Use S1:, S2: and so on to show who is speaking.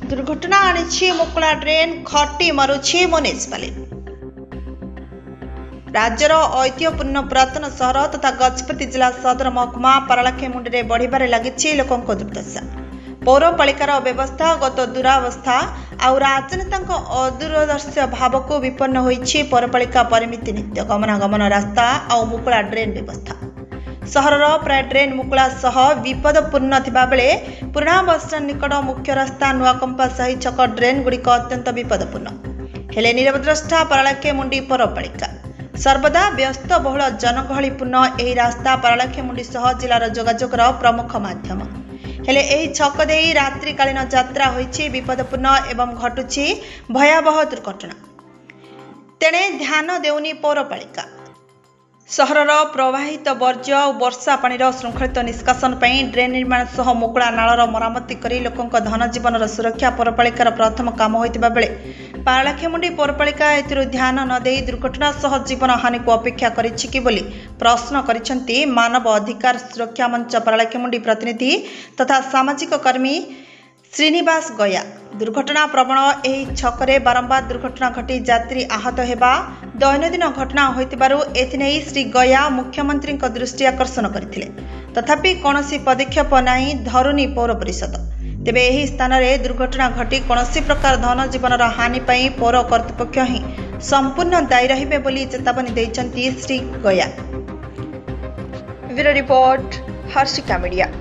S1: दुर्घटना आनी मुकुला ड्रेन खटी मारुछि म्युनिसिपालिटी। राज्यर ऐतिह्यपूर्ण पुरातन सहर तथा गजपति जिला सदर महकुमा पारालाखेमुंडी में बढ़िबारे लगी लोकों दुर्दशा। पौरपालिकार व्यवस्था गत दुरावस्था आउ राजनेता अदूरदर्शी भाव को विपन्न होइछि पौरपालिका परिमिति नित्य गमनागमन रास्ता आउ मुकुला ड्रेन व्यवस्था। सहरर प्राय ड्रेन मुकुला सह विपदपूर्ण थिबा बेले पुराणा बसस्टाण्ड निकट मुख्य रास्ता नुआकंपा साही छक ड्रेन गुड़िक अत्यंत विपदपूर्ण हेले नीरवद्रष्टा पारालाखेमुंडी पौरपालिका सर्वदा व्यस्त बहुल जनगहलीपूर्ण यह रास्ता पारालाखेमुंडी सह जिलार जोगाजोगर प्रमुख माध्यम हेले एही छक देई रात्रिकालीन यात्रा होइछि विपदपूर्ण एवं घटुछि भयावह दुर्घटना। तेणे ध्यान देउनी पौरपालिका सहरर प्रवाहित वर्ज्य और वर्षा पानीर श्रृंखलित निष्कासन पर ड्रेन निर्माण सह मुकुला नालर मरामती करी लोकों धन जीवन सुरक्षा पौरपालिकार प्रथम काम होइतिबा बेले पारालाखेमुंडी पौरपालिका एथिरु ध्यान न देई दुर्घटना सह जीवन हानि को अपेक्षा करिछि कि बोली प्रश्न करिसेंती मानव अधिकार सुरक्षा मंच पारालाखेमुंडी प्रतिनिधि तथा सामाजिक कर्मी श्रीनिवास गया। दुर्घटना प्रवण एही छकरे बारंबार दुर्घटना घटी यात्री आहत हेबा दैनंदिन घटना होइतिबारु एथिनेई श्री गया मुख्यमंत्री दृष्टि आकर्षण करथिले तथापि कौनसी पदक्षेप नाही धरुनी पौर परिषद। तेबे एही स्थान रे दुर्घटना घटी कौनसी प्रकार धन जीवन हानि पई पौर कर्तृपक्ष ही संपूर्ण दायी रहिबे बोली चेतावनी दैछंती श्री गया। Bureau report Harshika media.